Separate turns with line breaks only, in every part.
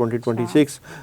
2026।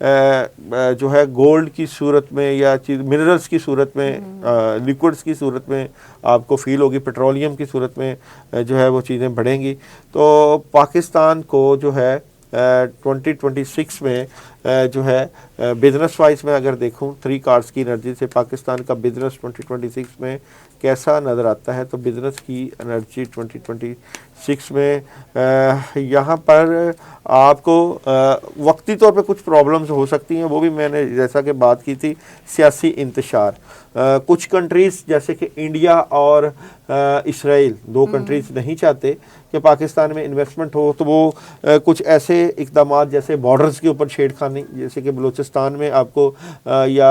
جو ہے گولڈ کی صورت میں یا منرلس کی صورت میں، لیکوڈس کی صورت میں آپ کو فیل ہوگی، پیٹرولیم کی صورت میں جو ہے وہ چیزیں بڑھیں گی. تو پاکستان کو جو ہے 2026 میں جو ہے بزنس وائز میں اگر دیکھوں 3 کارڈز کی انرجی سے پاکستان کا بزنس 2026 میں کیسا نظر آتا ہے، تو بزنس کی انرجی 2026 میں یہاں پر آپ کو وقتی طور پہ کچھ پرابلمز ہو سکتی ہیں، وہ بھی میں نے جیسا کہ بات کی تھی سیاسی انتشار. کچھ کنٹریز جیسے کہ انڈیا اور اسرائیل 2 کنٹریز نہیں چاہتے کہ پاکستان میں انویسٹمنٹ ہو، تو وہ کچھ ایسے اقدامات جیسے بارڈرز کے اوپر چھیڑ خانی، جیسے کہ بلوچستان میں آپ کو یا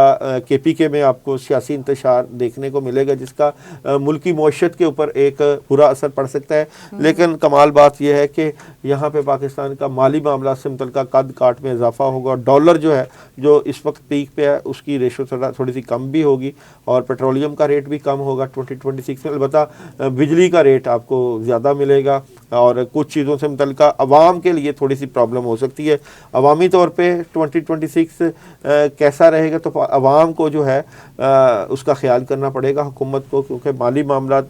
KPK میں آپ کو سیاسی انتشار دیکھنے کو ملے گا، جس کا ملکی معیشت کے اوپر ایک برا اثر پڑ سکتا ہے. لیکن کمال بات یہ ہے کہ یہاں پہ پاکستان کا مالی معاملات سے متعلقہ قد کاٹ میں اضافہ ہوگا، اور ڈالر جو ہے جو اس وقت پیک پہ ہے اس کی ریشو تھوڑی سی کم بھی ہوگی، اور پیٹرولیم کا ریٹ بھی کم ہوگا 2026 میں. البتہ بجلی کا ریٹ آپ کو زیادہ ملے گا، اور کچھ چیزوں سے متعلقہ عوام کے لیے تھوڑی سی پرابلم ہو سکتی ہے. عوامی طور پہ 2026 کیسا رہے گا، تو عوام کو جو ہے اس کا خیال کرنا پڑے گا حکومت کو، کیونکہ مالی معاملات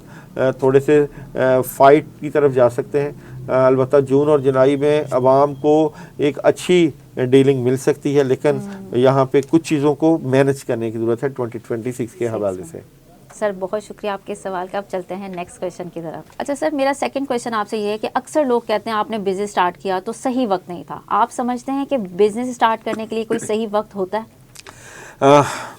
تھوڑے سے فائٹ کی طرف جا سکتے ہیں. البتہ جون اور جولائی میں عوام کو ایک اچھی ڈیلنگ مل سکتی ہے، لیکن یہاں پہ کچھ چیزوں کو مینج کرنے کی ضرورت ہے 2026 کے حوالے سے.
سر بہت شکریہ آپ کے سوال کا. اب چلتے ہیں نیکسٹ کویشچن کی طرف. اچھا سر، میرا سیکنڈ کویشچن آپ سے یہ ہے کہ اکثر لوگ کہتے ہیں آپ نے بزنس اسٹارٹ کیا تو صحیح وقت نہیں تھا. آپ سمجھتے ہیں کہ بزنس اسٹارٹ کرنے کے لیے کوئی صحیح وقت ہوتا ہے؟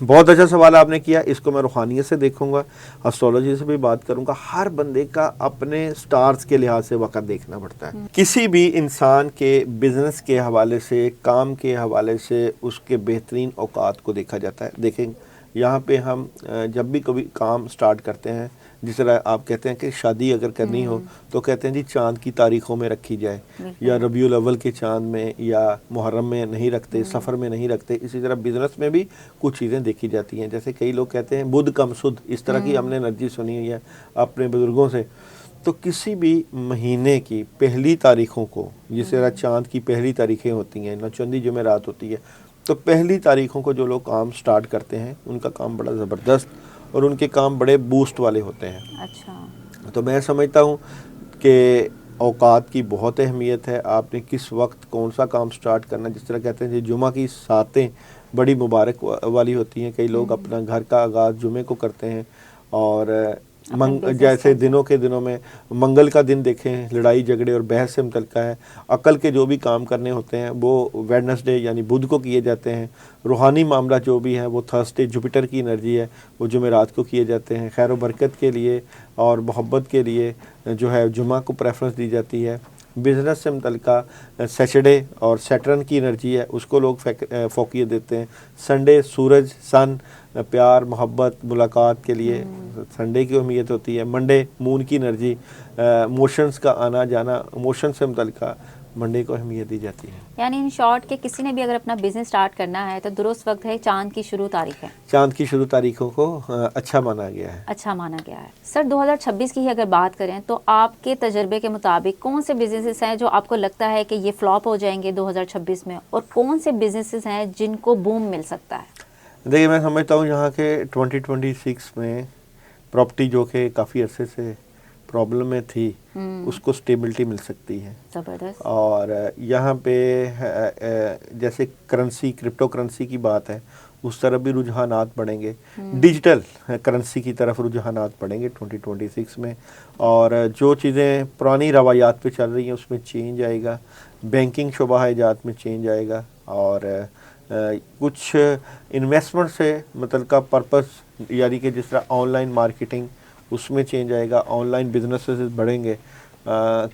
بہت اچھا سوال آپ نے کیا. اس کو میں روحانیت سے دیکھوں گا، اسٹرالوجی سے بھی بات کروں گا. ہر بندے کا اپنے سٹارز کے لحاظ سے وقت دیکھنا پڑتا ہے. کسی بھی انسان کے بزنس کے حوالے سے، کام کے حوالے سے اس کے بہترین اوقات کو دیکھا جاتا ہے. دیکھیں یہاں پہ ہم جب بھی کبھی کام سٹارٹ کرتے ہیں، جس طرح آپ کہتے ہیں کہ شادی اگر کرنی ہو تو کہتے ہیں جی چاند کی تاریخوں میں رکھی جائے، یا ربیع الاول کے چاند میں، یا محرم میں نہیں رکھتے، سفر میں نہیں رکھتے. اسی طرح بزنس میں بھی کچھ چیزیں دیکھی جاتی ہیں. جیسے کئی لوگ کہتے ہیں بدھ کم سدھ، اس طرح کی ہم نے انرجی سنی ہوئی ہے اپنے بزرگوں سے. تو کسی بھی مہینے کی پہلی تاریخوں کو، جس طرح چاند کی پہلی تاریخیں ہوتی ہیں، چندی جمعرات ہوتی ہے، تو پہلی تاریخوں کو جو لوگ کام سٹارٹ کرتے ہیں ان کا کام بڑا زبردست اور ان کے کام بڑے بوسٹ والے ہوتے ہیں.
اچھا.
تو میں سمجھتا ہوں کہ اوقات کی بہت اہمیت ہے. آپ نے کس وقت کون سا کام سٹارٹ کرنا. جس طرح کہتے ہیں جی جمعہ کی ساتیں بڑی مبارک والی ہوتی ہیں. کئی لوگ اپنا گھر کا آغاز جمعے کو کرتے ہیں، اور جیسے دنوں کے دنوں میں منگل کا دن دیکھیں، لڑائی جھگڑے اور بحث سے متعلقہ ہے. عقل کے جو بھی کام کرنے ہوتے ہیں وہ ویڈنسڈے یعنی بدھ کو کیے جاتے ہیں. روحانی معاملہ جو بھی ہے وہ تھرسڈے، جوپیٹر کی انرجی ہے، وہ جمعرات کو کیے جاتے ہیں. خیر و برکت کے لیے اور محبت کے لیے جو ہے جمعہ کو پریفرنس دی جاتی ہے. بزنس سے متعلقہ سیچرڈے اور سیٹرن کی انرجی ہے، اس کو لوگ فوقیت دیتے ہیں. سنڈے سورج، سن، پیار محبت ملاقات کے لیے سنڈے کی اہمیت ہوتی ہے. منڈے مون کی انرجی، موشنز کا آنا جانا، موشن سے متعلقہ منڈے کو اہمیت دی جاتی ہے.
یعنی ان شارٹ کہ کسی نے بھی اگر اپنا بزنس سٹارٹ کرنا ہے تو درست وقت ہے چاند کی شروع تاریخ ہے.
چاند کی شروع تاریخوں کو اچھا مانا گیا ہے.
اچھا مانا گیا ہے. سر 2026 کی ہی اگر بات کریں تو آپ کے تجربے کے مطابق کون سے بزنسز ہیں جو آپ کو لگتا ہے کہ یہ فلاپ ہو جائیں گے 2026 میں، اور کون سے بزنسز ہیں جن کو بوم مل سکتا ہے؟
دیکھیے میں سمجھتا ہوں یہاں کے 2026 میں پراپرٹی جو کہ کافی عرصے سے پرابلم میں تھی اس کو سٹیبلٹی مل سکتی ہے.
زبردست.
اور یہاں پہ جیسے کرنسی، کرپٹو کرنسی کی بات ہے، اس طرف بھی رجحانات بڑھیں گے. ڈیجیٹل کرنسی کی طرف رجحانات بڑھیں گے 2026 میں. اور جو چیزیں پرانی روایات پہ چل رہی ہیں اس میں چینج آئے گا. بینکنگ شعبہ جات میں چینج آئے گا، اور کچھ انویسٹمنٹ سے متعلقہ پرپس یعنی کہ جس طرح آن لائن مارکیٹنگ اس میں چینج آئے گا. آن لائن بزنسز بڑھیں گے،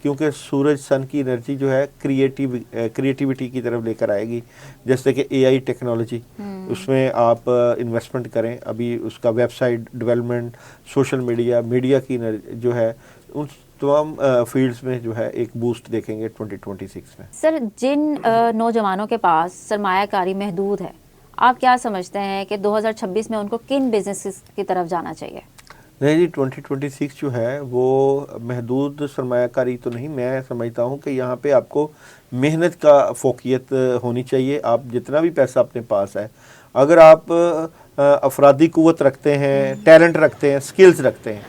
کیونکہ سورج سن کی انرجی جو ہے کریٹیوٹی کی طرف لے کر آئے گی. جیسے کہ AI ٹیکنالوجی، اس میں آپ انویسٹمنٹ کریں. ابھی اس کا website development, social media کی جو ہے ان تمام فیلڈز میں جو ہے ایک بوسٹ دیکھیں گے 2026 میں.
سر جن نوجوانوں کے پاس سرمایہ کاری محدود ہے، آپ کیا سمجھتے ہیں کہ 2026 میں ان کو کن بزنسز کی طرف جانا چاہیے؟
نہیں جی 2026 جو ہے وہ محدود سرمایہ کاری تو نہیں، میں سمجھتا ہوں کہ یہاں پہ آپ کو محنت کا فوقیت ہونی چاہیے. آپ جتنا بھی پیسہ اپنے پاس ہے، اگر آپ افرادی قوت رکھتے ہیں، ٹیلنٹ رکھتے ہیں، سکلز رکھتے ہیں،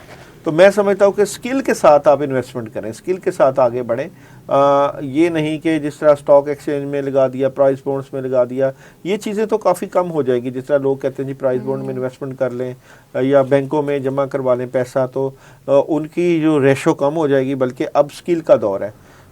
تو میں سمجھتا ہوں کہ سکل کے ساتھ آپ انویسٹمنٹ کریں، سکل کے ساتھ آگے بڑھیں. یہ نہیں کہ جس طرح سٹاک ایکسچینج میں لگا دیا، پرائز بونڈز میں لگا دیا، یہ چیزیں تو کافی کم ہو جائے گی. جس طرح لوگ کہتے ہیں جی پرائز بونڈ میں انویسٹمنٹ کر لیں یا بینکوں میں جمع کروا لیں پیسہ، تو ان کی جو ریشو کم ہو جائے گی. بلکہ اب سکل کا دور ہے،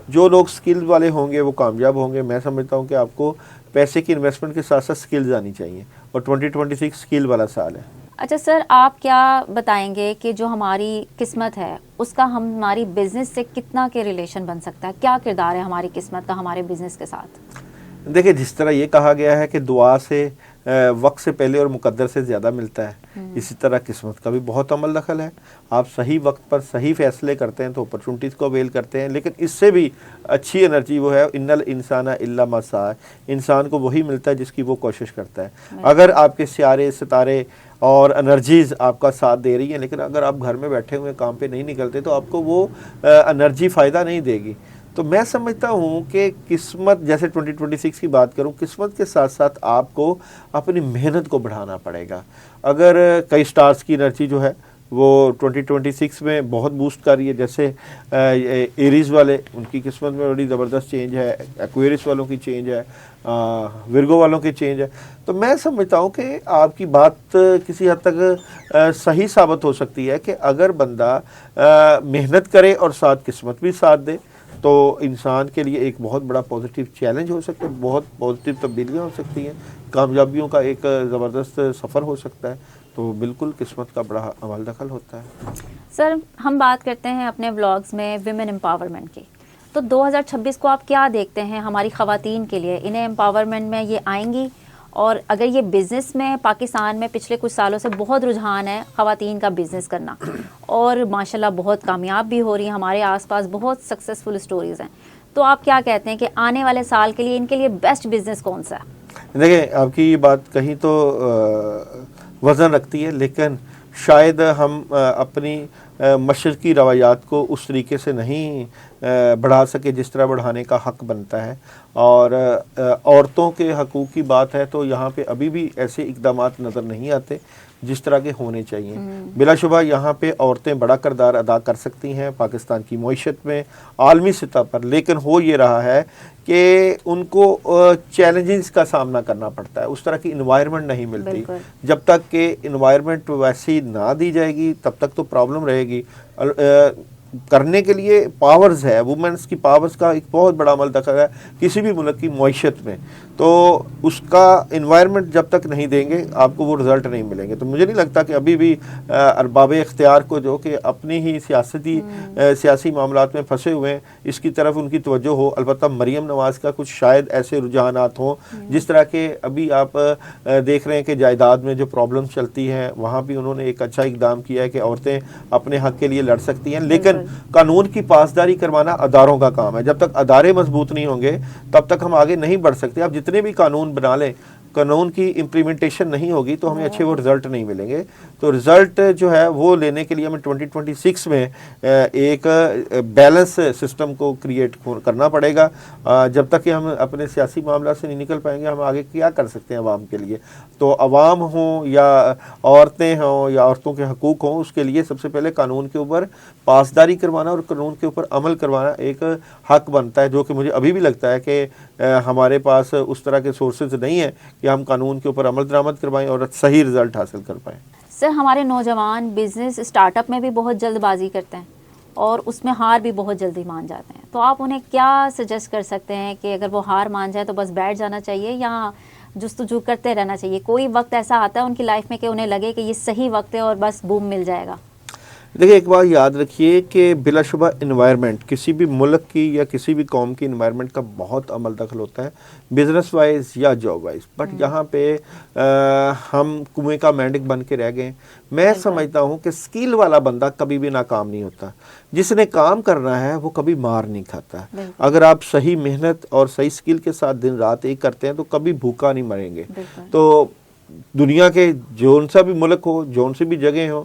جو لوگ سکل والے ہوں گے وہ کامیاب ہوں گے. میں سمجھتا ہوں کہ آپ کو پیسے کی انویسٹمنٹ کے ساتھ ساتھ سکلز آنی چاہیے، اور 2026 سکل والا سال ہے.
اچھا سر، آپ کیا بتائیں گے کہ جو ہماری قسمت ہے اس کا ہماری بزنس سے کتنا کے ریلیشن بن سکتا ہے؟ کیا کردار ہے ہماری قسمت کا ہمارے بزنس کے ساتھ؟
دیکھیں جس طرح یہ کہا گیا ہے کہ دعا سے وقت سے پہلے اور مقدر سے زیادہ ملتا ہے، اسی طرح قسمت کا بھی بہت عمل دخل ہے. آپ صحیح وقت پر صحیح فیصلے کرتے ہیں تو اپرچونٹیز کو اویل کرتے ہیں. لیکن اس سے بھی اچھی انرجی وہ ہے ان الانسان الا ما سعی، انسان کو وہی ملتا ہے جس کی وہ کوشش کرتا ہے. اگر آپ کے سیارے ستارے اور انرجیز آپ کا ساتھ دے رہی ہیں، لیکن اگر آپ گھر میں بیٹھے ہوئے کام پہ نہیں نکلتے تو آپ کو وہ انرجی فائدہ نہیں دے گی. تو میں سمجھتا ہوں کہ قسمت، جیسے 2026 کی بات کروں، قسمت کے ساتھ ساتھ آپ کو اپنی محنت کو بڑھانا پڑے گا. اگر کئی سٹارز کی انرجی جو ہے وہ 2026 میں بہت بوسٹ کر رہی ہے، جیسے ایریز والے، ان کی قسمت میں بڑی زبردست چینج ہے، ایکویرس والوں کی چینج ہے، ورگو والوں کی چینج ہے. تو میں سمجھتا ہوں کہ آپ کی بات کسی حد تک صحیح ثابت ہو سکتی ہے کہ اگر بندہ محنت کرے اور ساتھ قسمت بھی ساتھ دے تو انسان کے لیے ایک بہت بڑا پازیٹیو چیلنج ہو سکتا ہے، بہت پازیٹیو تبدیلیاں ہو سکتی ہیں، کامیابیوں کا ایک زبردست سفر ہو سکتا ہے. تو بالکل قسمت کا بڑا عمل دخل ہوتا ہے.
سر ہم بات کرتے ہیں اپنے ولاگز میں ویمن امپاورمنٹ کی، تو 2026 کو آپ کیا دیکھتے ہیں ہماری خواتین کے لیے؟ انہیں امپاورمنٹ میں یہ آئیں گی؟ اور اگر یہ بزنس میں پاکستان میں پچھلے کچھ سالوں سے بہت رجحان ہے خواتین کا بزنس کرنا، اور ماشاءاللہ بہت کامیاب بھی ہو رہی ہیں، ہمارے آس پاس بہت سکسیزفل اسٹوریز ہیں، تو آپ کیا کہتے ہیں کہ آنے والے سال کے لیے ان کے لیے بیسٹ بزنس کون سا ہے؟
دیکھیں آپ کی یہ بات کہیں تو وزن رکھتی ہے، لیکن شاید ہم اپنی مشرقی روایات کو اس طریقے سے نہیں بڑھا سکے جس طرح بڑھانے کا حق بنتا ہے. اور عورتوں کے حقوق کی بات ہے تو یہاں پہ ابھی بھی ایسے اقدامات نظر نہیں آتے جس طرح کے ہونے چاہیے. بلا شبہ یہاں پہ عورتیں بڑا کردار ادا کر سکتی ہیں پاکستان کی معیشت میں، عالمی سطح پر، لیکن ہو یہ رہا ہے کہ ان کو چیلنجز کا سامنا کرنا پڑتا ہے، اس طرح کی انوائرمنٹ نہیں ملتی. جب تک کہ انوائرمنٹ ویسی نہ دی جائے گی تب تک تو پرابلم رہے گی. کرنے کے لیے پاورز ہے، وومنس کی پاورز کا ایک بہت بڑا عمل دخل ہے کسی بھی ملک کی معیشت میں. تو اس کا انوائرمنٹ جب تک نہیں دیں گے آپ کو وہ رزلٹ نہیں ملیں گے. تو مجھے نہیں لگتا کہ ابھی بھی ارباب اختیار کو جو کہ اپنی ہی سیاسی معاملات میں پھنسے ہوئے ہیں اس کی طرف ان کی توجہ ہو. البتہ مریم نواز کا کچھ شاید ایسے رجحانات ہوں جس طرح کہ ابھی آپ دیکھ رہے ہیں کہ جائیداد میں جو پرابلم چلتی ہیں وہاں بھی انہوں نے ایک اچھا اقدام کیا ہے کہ عورتیں اپنے حق کے لیے لڑ سکتی ہیں. لیکن قانون کی پاسداری کروانا اداروں کا کام ہے. جب تک ادارے مضبوط نہیں ہوں گے تب تک ہم آگے نہیں بڑھ سکتے. آپ جتنے بھی قانون بنا لیں، قانون کی امپلیمنٹیشن نہیں ہوگی تو ہمیں اچھے وہ رزلٹ نہیں ملیں گے. تو رزلٹ جو ہے وہ لینے کے لیے ہمیں 2026 میں ایک بیلنس سسٹم کو کریٹ کرنا پڑے گا. جب تک کہ ہم اپنے سیاسی معاملات سے نہیں نکل پائیں گے ہم آگے کیا کر سکتے ہیں عوام کے لیے. تو عوام ہوں یا عورتیں ہوں یا عورتوں کے حقوق ہوں، اس کے لیے سب سے پہلے قانون کے اوپر پاسداری کروانا اور قانون کے اوپر عمل کروانا ایک حق بنتا ہے، جو کہ مجھے ابھی بھی لگتا ہے کہ ہمارے پاس اس طرح کے سورسز نہیں ہیں کہ ہم قانون کے اوپر عمل درآمد کروائیں اور صحیح رزلٹ حاصل کر پائیں.
سر ہمارے نوجوان بزنس اسٹارٹ اپ میں بھی بہت جلد بازی کرتے ہیں اور اس میں ہار بھی بہت جلدی مان جاتے ہیں، تو آپ انہیں کیا سجیسٹ کر سکتے ہیں کہ اگر وہ ہار مان جائے تو بس بیٹھ جانا چاہیے یا جستجو کرتے رہنا چاہیے؟ کوئی وقت ایسا آتا ہے ان کی لائف میں کہ انہیں لگے کہ یہ صحیح وقت ہے اور بس بوم مل جائے گا؟
دیکھیں ایک بات یاد رکھیے کہ بلا شبہ انوائرمنٹ کسی بھی ملک کی یا کسی بھی قوم کی انوائرمنٹ کا بہت عمل دخل ہوتا ہے، بزنس وائز یا جاب وائز. بٹ یہاں پہ ہم کنویں کا مینڈک بن کے رہ گئے. میں سمجھتا ہوں کہ سکل والا بندہ کبھی بھی ناکام نہیں ہوتا. جس نے کام کرنا ہے وہ کبھی مار نہیں کھاتا. اگر آپ صحیح محنت اور صحیح سکل کے ساتھ دن رات ایک کرتے ہیں تو کبھی بھوکا نہیں مریں گے. تو دنیا کے جون سا بھی ملک ہو، جون سی بھی جگہ ہو،